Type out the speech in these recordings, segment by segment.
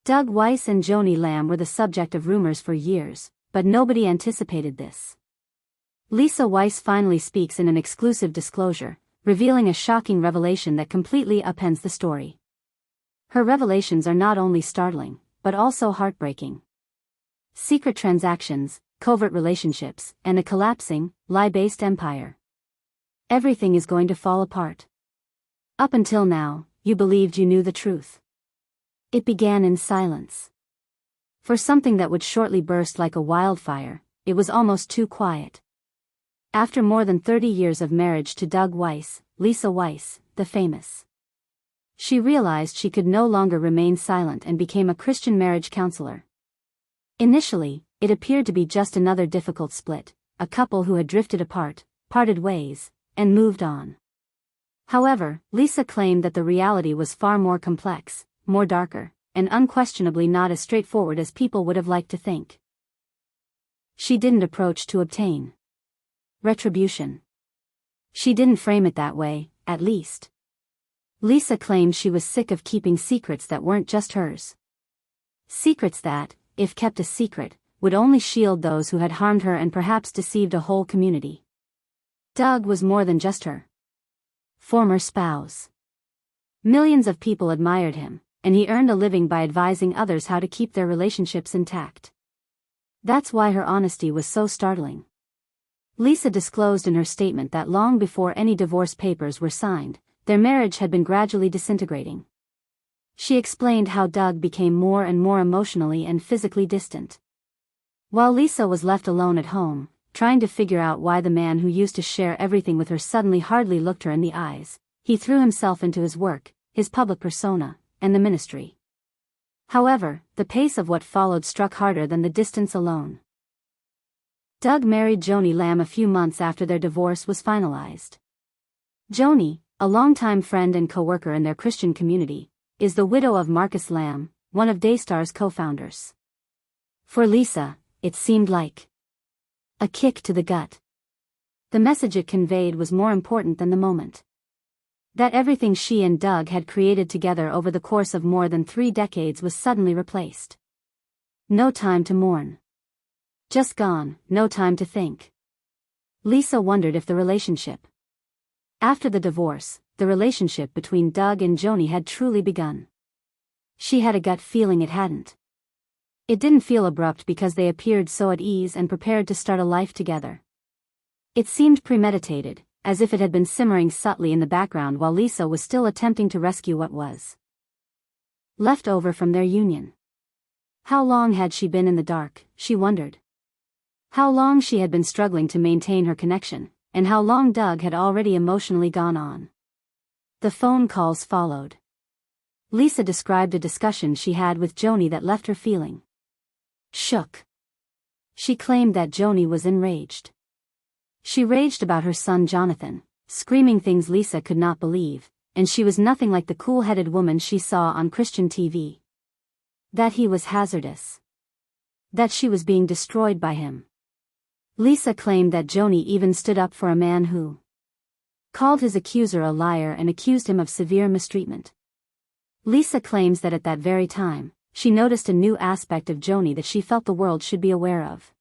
Weiss and Joni Lamb were the subject of rumors for years, but nobody anticipated this. Lisa Weiss finally speaks in an exclusive disclosure, revealing a shocking revelation that completely upends the story. Her revelations are not only startling, but also heartbreaking. Secret transactions, covert relationships, and a collapsing, lie-based empire. Everything is going to fall apart. Up until now, you believed you knew the truth. It began in silence. For something that would shortly burst like a wildfire, it was almost too quiet. After more than 30 years of marriage to Doug Weiss, Lisa Weiss, the famous. She realized she could no longer remain silent and became a Christian marriage counselor. Initially, it appeared to be just another difficult split, a couple who had drifted apart, parted ways, and moved on. However, Lisa claimed that the reality was far more complex, more darker, and unquestionably not as straightforward as people would have liked to think. She didn't approach to obtain retribution. She didn't frame it that way, at least. Lisa claimed she was sick of keeping secrets that weren't just hers. Secrets that, if kept a secret, would only shield those who had harmed her and perhaps deceived a whole community. Doug was more than just her former spouse. Millions of people admired him, and he earned a living by advising others how to keep their relationships intact. That's why her honesty was so startling. Lisa disclosed in her statement that long before any divorce papers were signed, their marriage had been gradually disintegrating. She explained how Doug became more and more emotionally and physically distant. While Lisa was left alone at home, trying to figure out why the man who used to share everything with her suddenly hardly looked her in the eyes, he threw himself into his work, his public persona, and the ministry. However, the pace of what followed struck harder than the distance alone. Doug married Joni Lamb a few months after their divorce was finalized. Joni, a longtime friend and co-worker in their Christian community, is the widow of Marcus Lamb, one of Daystar's co-founders. For Lisa, it seemed like a kick to the gut. The message it conveyed was more important than the moment. That everything she and Doug had created together over the course of more than 3 decades was suddenly replaced. No time to mourn. Just gone, no time to think. Lisa wondered if the relationship. After the divorce, the relationship between Doug and Joni had truly begun. She had a gut feeling it hadn't. It didn't feel abrupt because they appeared so at ease and prepared to start a life together. It seemed premeditated, as if it had been simmering subtly in the background while Lisa was still attempting to rescue what was left over from their union. How long had she been in the dark, she wondered. How long she had been struggling to maintain her connection, and how long Doug had already emotionally gone on. The phone calls followed. Lisa described a discussion she had with Joni that left her feeling shook. She claimed that Joni was enraged. She raged about her son Jonathan, screaming things Lisa could not believe, and she was nothing like the cool-headed woman she saw on Christian TV. That he was hazardous. That she was being destroyed by him. Lisa claimed that Joni even stood up for a man who called his accuser a liar and accused him of severe mistreatment. Lisa claims that at that very time, she noticed a new aspect of Joni that she felt the world should be aware of.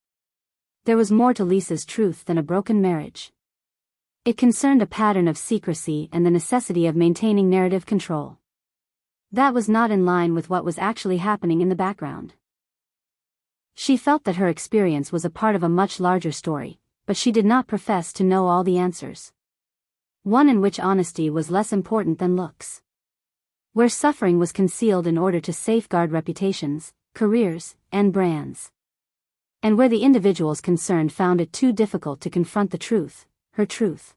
There was more to Lisa's truth than a broken marriage. It concerned a pattern of secrecy and the necessity of maintaining narrative control. That was not in line with what was actually happening in the background. She felt that her experience was a part of a much larger story, but she did not profess to know all the answers. One in which honesty was less important than looks. Where suffering was concealed in order to safeguard reputations, careers, and brands. And where the individuals concerned found it too difficult to confront the truth, her truth.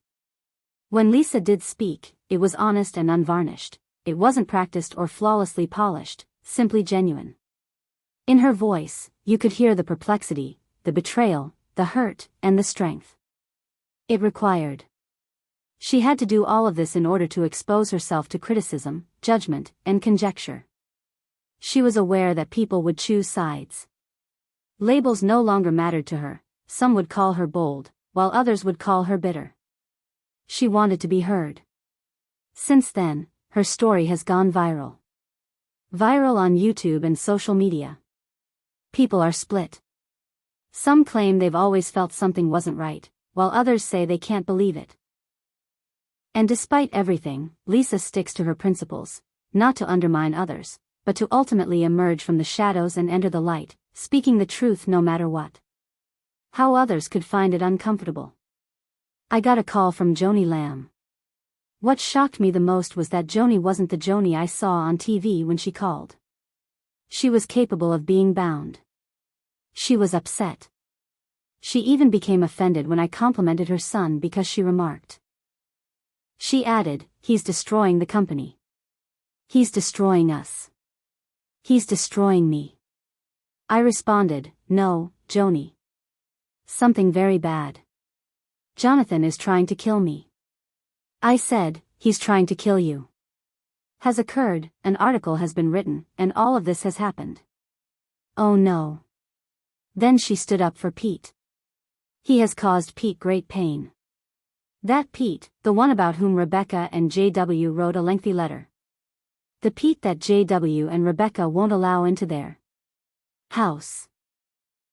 When Lisa did speak, it was honest and unvarnished. It wasn't practiced or flawlessly polished, simply genuine. In her voice, you could hear the perplexity, the betrayal, the hurt, and the strength. It required. She had to do all of this in order to expose herself to criticism, judgment, and conjecture. She was aware that people would choose sides. Labels no longer mattered to her. Some would call her bold, while others would call her bitter. She wanted to be heard. Since then, her story has gone viral. Viral on YouTube and social media. People are split. Some claim they've always felt something wasn't right, while others say they can't believe it. And despite everything, Lisa sticks to her principles, not to undermine others, but to ultimately emerge from the shadows and enter the light, speaking the truth no matter what. How others could find it uncomfortable. I got a call from Joni Lamb. What shocked me the most was that Joni wasn't the Joni I saw on TV when she called. She was capable of being bound. She was upset. She even became offended when I complimented her son because she remarked. She added, "He's destroying the company. He's destroying us. He's destroying me." I responded, "No, Joni. Something very bad. Jonathan is trying to kill me." I said, "He's trying to kill you. Has occurred, an article has been written, and all of this has happened." "Oh no." Then she stood up for Pete. "He has caused Pete great pain. That Pete, the one about whom Rebecca and JW wrote a lengthy letter. The Pete that JW and Rebecca won't allow into their house.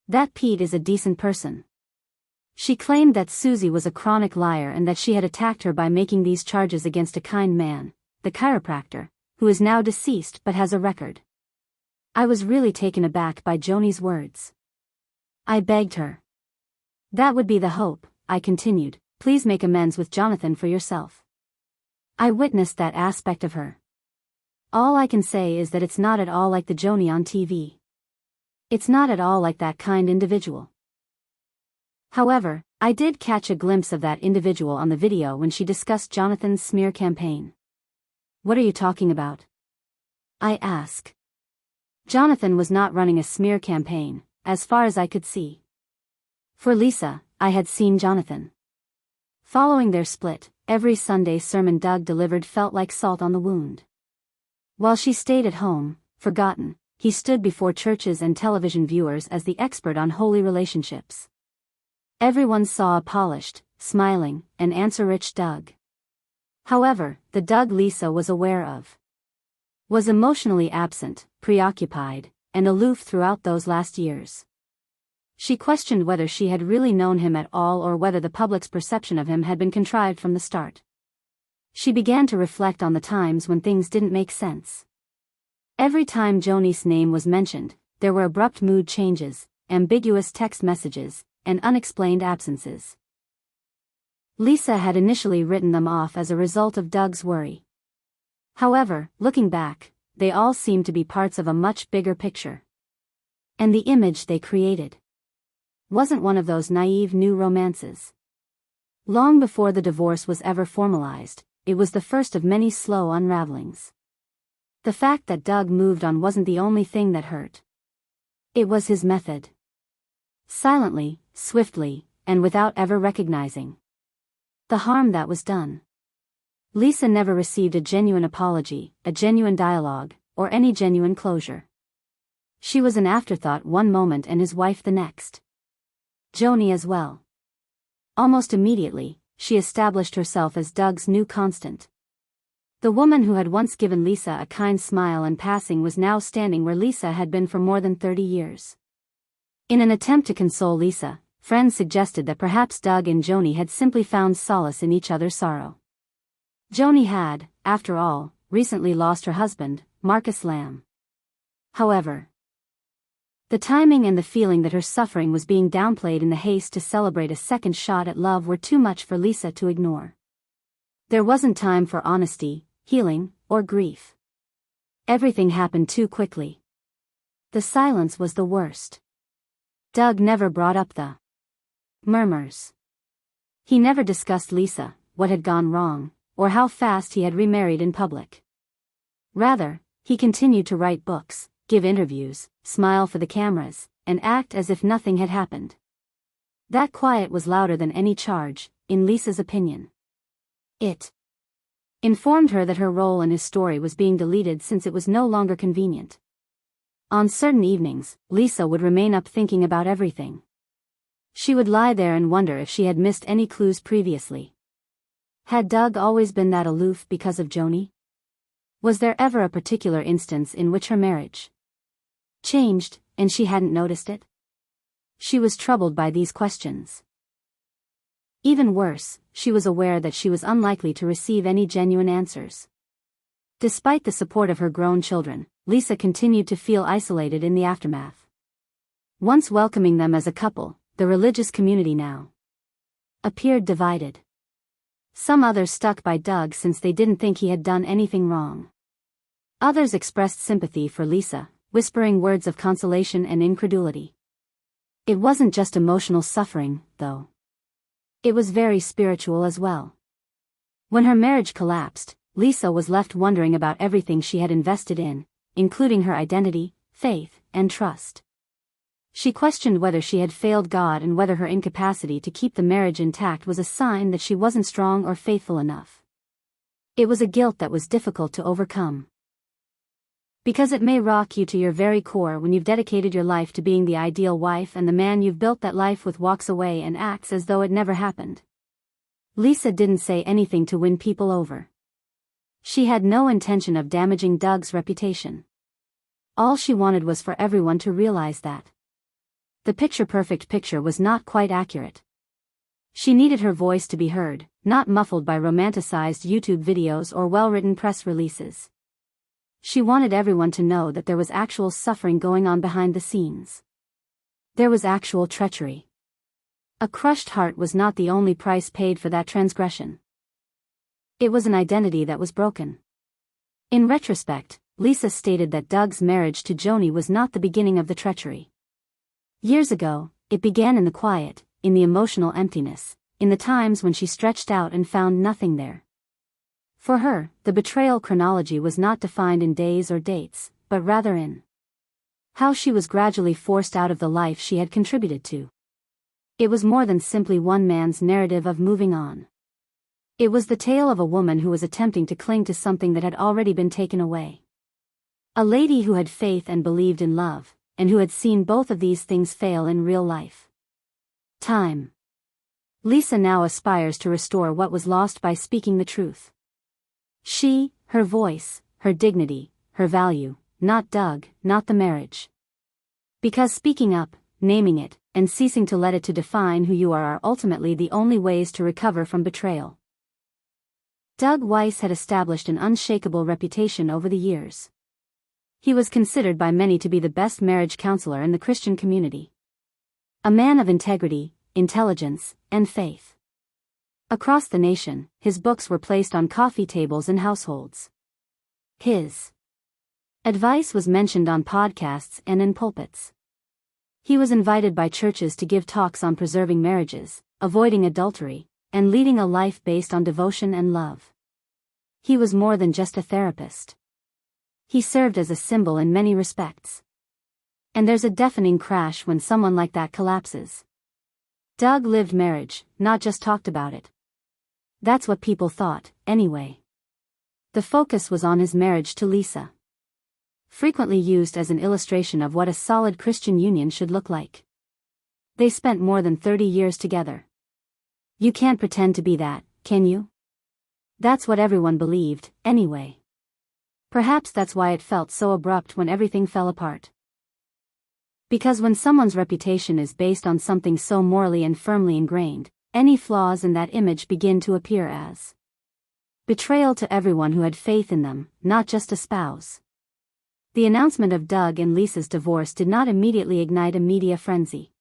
That Pete is a decent person." She claimed that Susie was a chronic liar and that she had attacked her by making these charges against a kind man, the chiropractor, who is now deceased but has a record. I was really taken aback by Joni's words. I begged her. "That would be the hope," I continued. "Please make amends with Jonathan for yourself." I witnessed that aspect of her. All I can say is that it's not at all like the Joni on TV. It's not at all like that kind individual. However, I did catch a glimpse of that individual on the video when she discussed Jonathan's smear campaign. "What are you talking about?" I asked. Jonathan was not running a smear campaign, as far as I could see. For Lisa, I had seen Jonathan. Following their split, every Sunday sermon Doug delivered felt like salt on the wound. While she stayed at home, forgotten, he stood before churches and television viewers as the expert on holy relationships. Everyone saw a polished, smiling, and answer-rich Doug. However, the Doug Lisa was aware of was emotionally absent, preoccupied, and aloof throughout those last years. She questioned whether she had really known him at all or whether the public's perception of him had been contrived from the start. She began to reflect on the times when things didn't make sense. Every time Joni's name was mentioned, there were abrupt mood changes, ambiguous text messages, and unexplained absences. Lisa had initially written them off as a result of Doug's worry. However, looking back, they all seemed to be parts of a much bigger picture. And the image they created wasn't one of those naive new romances. Long before the divorce was ever formalized, it was the first of many slow unravelings. The fact that Doug moved on wasn't the only thing that hurt. It was his method. Silently, swiftly, and without ever recognizing the harm that was done. Lisa never received a genuine apology, a genuine dialogue, or any genuine closure. She was an afterthought one moment and his wife the next. Joni as well. Almost immediately, she established herself as Doug's new constant. The woman who had once given Lisa a kind smile in passing was now standing where Lisa had been for more than 30 years. In an attempt to console Lisa, friends suggested that perhaps Doug and Joni had simply found solace in each other's sorrow. Joni had, after all, recently lost her husband, Marcus Lamb. However, the timing and the feeling that her suffering was being downplayed in the haste to celebrate a second shot at love were too much for Lisa to ignore. There wasn't time for honesty, healing, or grief. Everything happened too quickly. The silence was the worst. Doug never brought up the murmurs. He never discussed Lisa, what had gone wrong, or how fast he had remarried in public. Rather, he continued to write books, give interviews, smile for the cameras, and act as if nothing had happened. That quiet was louder than any charge, in Lisa's opinion. It informed her that her role in his story was being deleted since it was no longer convenient. On certain evenings, Lisa would remain up thinking about everything. She would lie there and wonder if she had missed any clues previously. Had Doug always been that aloof because of Joni? Was there ever a particular instance in which her marriage changed, and she hadn't noticed it? She was troubled by these questions. Even worse, she was aware that she was unlikely to receive any genuine answers. Despite the support of her grown children, Lisa continued to feel isolated in the aftermath. Once welcoming them as a couple, the religious community now appeared divided. Some others stuck by Doug since they didn't think he had done anything wrong. Others expressed sympathy for Lisa, whispering words of consolation and incredulity. It wasn't just emotional suffering, though. It was very spiritual as well. When her marriage collapsed, Lisa was left wondering about everything she had invested in, including her identity, faith, and trust. She questioned whether she had failed God and whether her incapacity to keep the marriage intact was a sign that she wasn't strong or faithful enough. It was a guilt that was difficult to overcome. Because it may rock you to your very core when you've dedicated your life to being the ideal wife and the man you've built that life with walks away and acts as though it never happened. Lisa didn't say anything to win people over. She had no intention of damaging Doug's reputation. All she wanted was for everyone to realize that the picture-perfect picture was not quite accurate. She needed her voice to be heard, not muffled by romanticized YouTube videos or well-written press releases. She wanted everyone to know that there was actual suffering going on behind the scenes. There was actual treachery. A crushed heart was not the only price paid for that transgression. It was an identity that was broken. In retrospect, Lisa stated that Doug's marriage to Joni was not the beginning of the treachery. Years ago, it began in the quiet, in the emotional emptiness, in the times when she stretched out and found nothing there. For her, the betrayal chronology was not defined in days or dates, but rather in how she was gradually forced out of the life she had contributed to. It was more than simply one man's narrative of moving on. It was the tale of a woman who was attempting to cling to something that had already been taken away. A lady who had faith and believed in love, and who had seen both of these things fail in real life. Time. Lisa now aspires to restore what was lost by speaking the truth. She, her voice, her dignity, her value, not Doug, not the marriage. Because speaking up, naming it, and ceasing to let it to define who you are ultimately the only ways to recover from betrayal. Doug Weiss had established an unshakable reputation over the years. He was considered by many to be the best marriage counselor in the Christian community. A man of integrity, intelligence, and faith. Across the nation, his books were placed on coffee tables in households. His advice was mentioned on podcasts and in pulpits. He was invited by churches to give talks on preserving marriages, avoiding adultery, and leading a life based on devotion and love. He was more than just a therapist. He served as a symbol in many respects. And there's a deafening crash when someone like that collapses. Doug lived marriage, not just talked about it. That's what people thought, anyway. The focus was on his marriage to Lisa. Frequently used as an illustration of what a solid Christian union should look like. They spent more than 30 years together. You can't pretend to be that, can you? That's what everyone believed, anyway. Perhaps that's why it felt so abrupt when everything fell apart. Because when someone's reputation is based on something so morally and firmly ingrained, any flaws in that image begin to appear as betrayal to everyone who had faith in them, not just a spouse. The announcement of Doug and Lisa's divorce did not immediately ignite a media frenzy.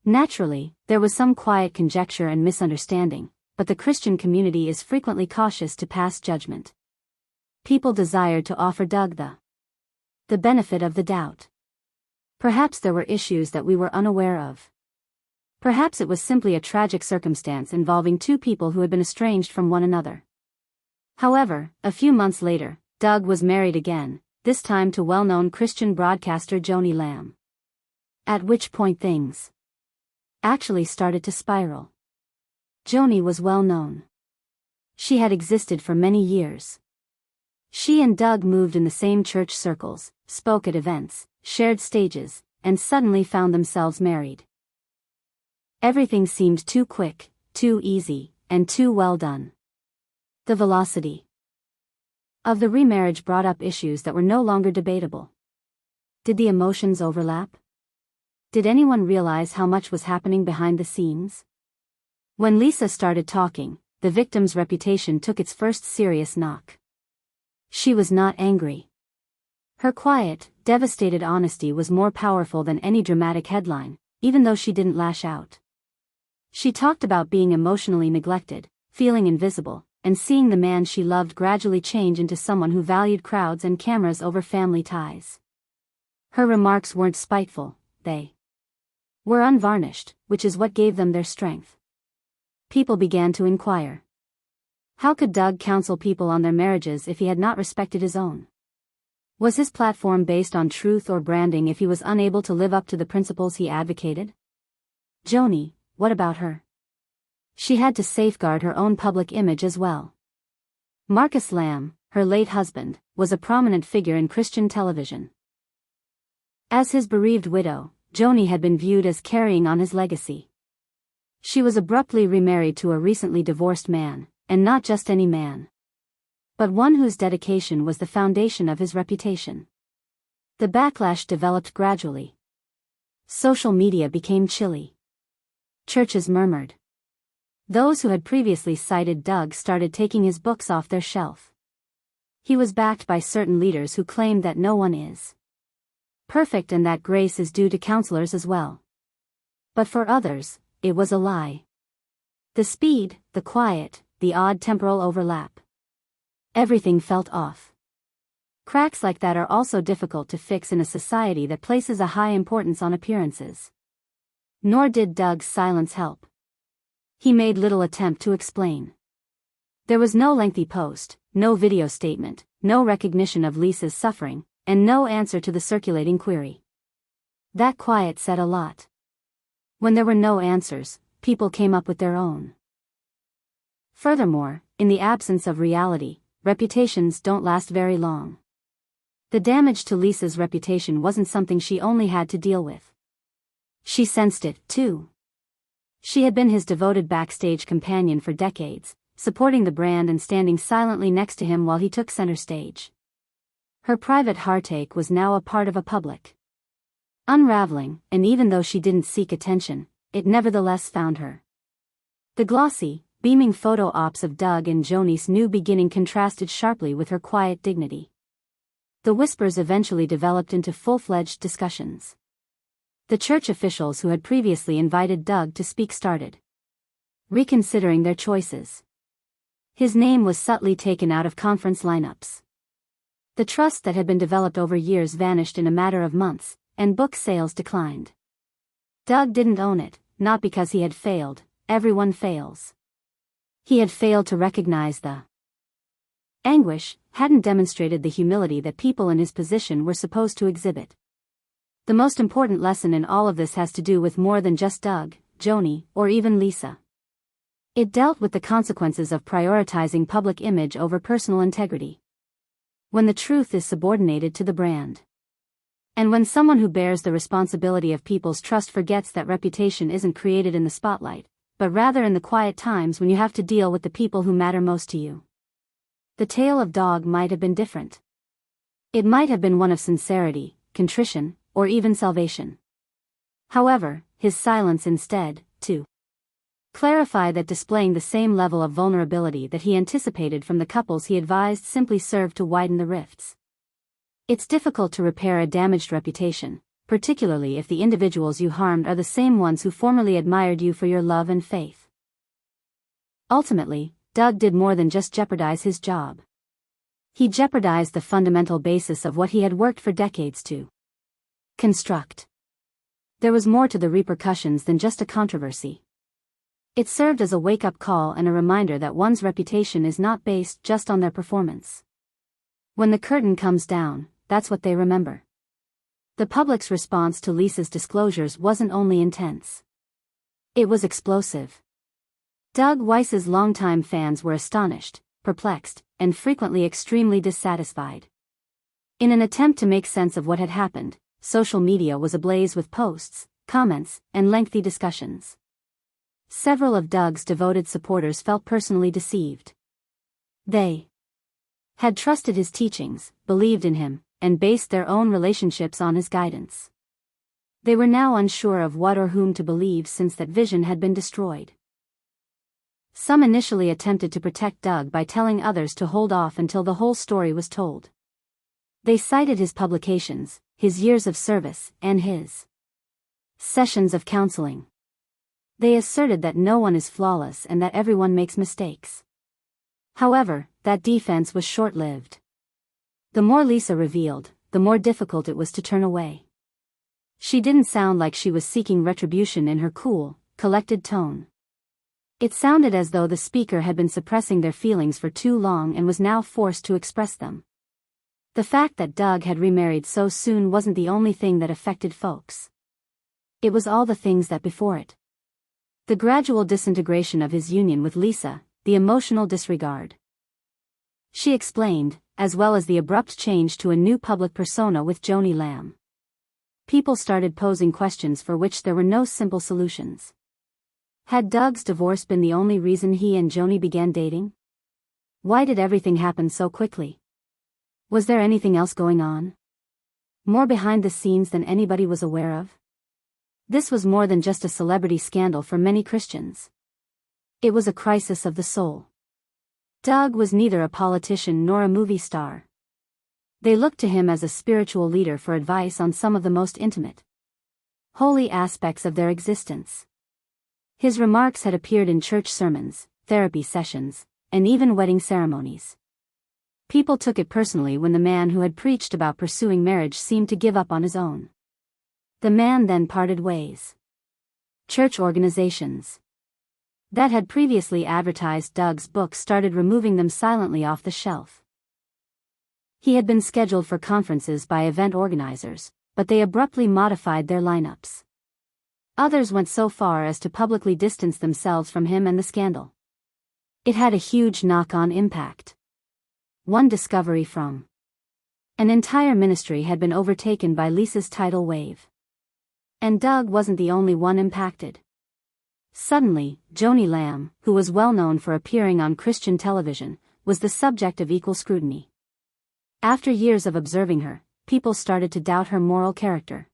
Naturally, there was some quiet conjecture and misunderstanding, but the Christian community is frequently cautious to pass judgment. People desired to offer Doug the benefit of the doubt. Perhaps there were issues that we were unaware of. Perhaps it was simply a tragic circumstance involving two people who had been estranged from one another. However, a few months later, Doug was married again, this time to well-known Christian broadcaster Joni Lamb. At which point things actually started to spiral. Joni was well known. She had existed for many years. She and Doug moved in the same church circles, spoke at events, shared stages, and suddenly found themselves married. Everything seemed too quick, too easy, and too well done. The velocity. of the remarriage brought up issues that were no longer debatable. Did the emotions overlap? Did anyone realize how much was happening behind the scenes? When Lisa started talking, the victim's reputation took its first serious knock. She was not angry. Her quiet, devastated honesty was more powerful than any dramatic headline, even though she didn't lash out. She talked about being emotionally neglected, feeling invisible, and seeing the man she loved gradually change into someone who valued crowds and cameras over family ties. Her remarks weren't spiteful, they were unvarnished, which is what gave them their strength. People began to inquire. How could Doug counsel people on their marriages if he had not respected his own? Was his platform based on truth or branding if he was unable to live up to the principles he advocated? Joni, what about her? She had to safeguard her own public image as well. Marcus Lamb, her late husband, was a prominent figure in Christian television. As his bereaved widow, Joni had been viewed as carrying on his legacy. She was abruptly remarried to a recently divorced man, and not just any man, but one whose dedication was the foundation of his reputation. The backlash developed gradually. Social media became chilly. Churches murmured. Those who had previously cited Doug started taking his books off their shelf. He was backed by certain leaders who claimed that no one is perfect and that grace is due to counselors as well. But for others, it was a lie. The speed, the quiet, the odd temporal overlap. Everything felt off. Cracks like that are also difficult to fix in a society that places a high importance on appearances. Nor did Doug's silence help. He made little attempt to explain. There was no lengthy post, no video statement, no recognition of Lisa's suffering, and no answer to the circulating query. That quiet said a lot. When there were no answers, people came up with their own. Furthermore, in the absence of reality, reputations don't last very long. The damage to Lisa's reputation wasn't something she only had to deal with. She sensed it, too. She had been his devoted backstage companion for decades, supporting the brand and standing silently next to him while he took center stage. Her private heartache was now a part of a public unraveling, and even though she didn't seek attention, it nevertheless found her. The glossy, beaming photo ops of Doug and Joni's new beginning contrasted sharply with her quiet dignity. The whispers eventually developed into full-fledged discussions. The church officials who had previously invited Doug to speak started reconsidering their choices. His name was subtly taken out of conference lineups. The trust that had been developed over years vanished in a matter of months, and book sales declined. Doug didn't own it, not because he had failed. Everyone fails. He had failed to recognize the anguish, hadn't demonstrated the humility that people in his position were supposed to exhibit. The most important lesson in all of this has to do with more than just Doug, Joni, or even Lisa. It dealt with the consequences of prioritizing public image over personal integrity. When the truth is subordinated to the brand. And when someone who bears the responsibility of people's trust forgets that reputation isn't created in the spotlight, but rather in the quiet times when you have to deal with the people who matter most to you. The tale of Doug might have been different. It might have been one of sincerity, contrition, or even salvation. However, his silence instead, to clarify that displaying the same level of vulnerability that he anticipated from the couples he advised simply served to widen the rifts. It's difficult to repair a damaged reputation, particularly if the individuals you harmed are the same ones who formerly admired you for your love and faith. Ultimately, Doug did more than just jeopardize his job. He jeopardized the fundamental basis of what he had worked for decades to construct. There was more to the repercussions than just a controversy. It served as a wake-up call and a reminder that one's reputation is not based just on their performance. When the curtain comes down, that's what they remember. The public's response to Lisa's disclosures wasn't only intense. It was explosive. Doug Weiss's longtime fans were astonished, perplexed, and frequently extremely dissatisfied. In an attempt to make sense of what had happened, social media was ablaze with posts, comments, and lengthy discussions. Several of Doug's devoted supporters felt personally deceived. They had trusted his teachings, believed in him, and based their own relationships on his guidance. They were now unsure of what or whom to believe since that vision had been destroyed. Some initially attempted to protect Doug by telling others to hold off until the whole story was told. They cited his publications, his years of service, and his sessions of counseling. They asserted that no one is flawless and that everyone makes mistakes. However, that defense was short-lived. The more Lisa revealed, the more difficult it was to turn away. She didn't sound like she was seeking retribution in her cool, collected tone. It sounded as though the speaker had been suppressing their feelings for too long and was now forced to express them. The fact that Doug had remarried so soon wasn't the only thing that affected folks. It was all the things that before it. The gradual disintegration of his union with Lisa, the emotional disregard. She explained, as well as the abrupt change to a new public persona with Joni Lamb. People started posing questions for which there were no simple solutions. Had Doug's divorce been the only reason he and Joni began dating? Why did everything happen so quickly? Was there anything else going on? More behind the scenes than anybody was aware of? This was more than just a celebrity scandal for many Christians. It was a crisis of the soul. Doug was neither a politician nor a movie star. They looked to him as a spiritual leader for advice on some of the most intimate, holy aspects of their existence. His remarks had appeared in church sermons, therapy sessions, and even wedding ceremonies. People took it personally when the man who had preached about pursuing marriage seemed to give up on his own. The man then parted ways. Church organizations that had previously advertised Doug's books started removing them silently off the shelf. He had been scheduled for conferences by event organizers, but they abruptly modified their lineups. Others went so far as to publicly distance themselves from him and the scandal. It had a huge knock-on impact. One discovery from an entire ministry had been overtaken by Lisa's tidal wave. And Doug wasn't the only one impacted. Suddenly, Joni Lamb, who was well known for appearing on Christian television, was the subject of equal scrutiny. After years of observing her, people started to doubt her moral character.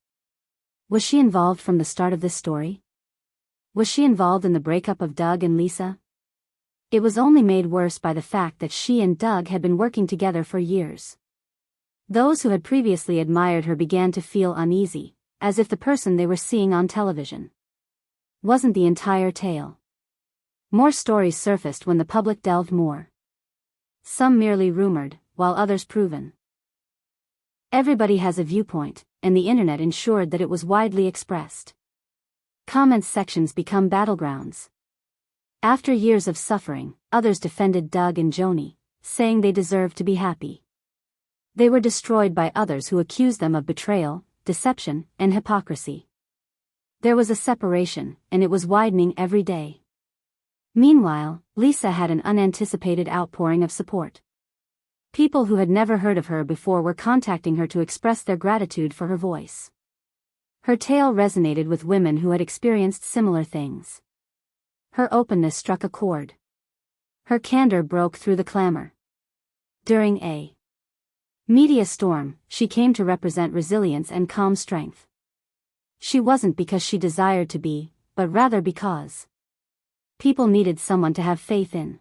Was she involved from the start of this story? Was she involved in the breakup of Doug and Lisa? It was only made worse by the fact that she and Doug had been working together for years. Those who had previously admired her began to feel uneasy, as if the person they were seeing on television wasn't the entire tale. More stories surfaced when the public delved more. Some merely rumored, while others proven. Everybody has a viewpoint, and the internet ensured that it was widely expressed. Comments sections become battlegrounds. After years of suffering, others defended Doug and Joni, saying they deserved to be happy. They were destroyed by others who accused them of betrayal, deception, and hypocrisy. There was a separation, and it was widening every day. Meanwhile, Lisa had an unanticipated outpouring of support. People who had never heard of her before were contacting her to express their gratitude for her voice. Her tale resonated with women who had experienced similar things. Her openness struck a chord. Her candor broke through the clamor. During a media storm, she came to represent resilience and calm strength. She wasn't because she desired to be, but rather because people needed someone to have faith in.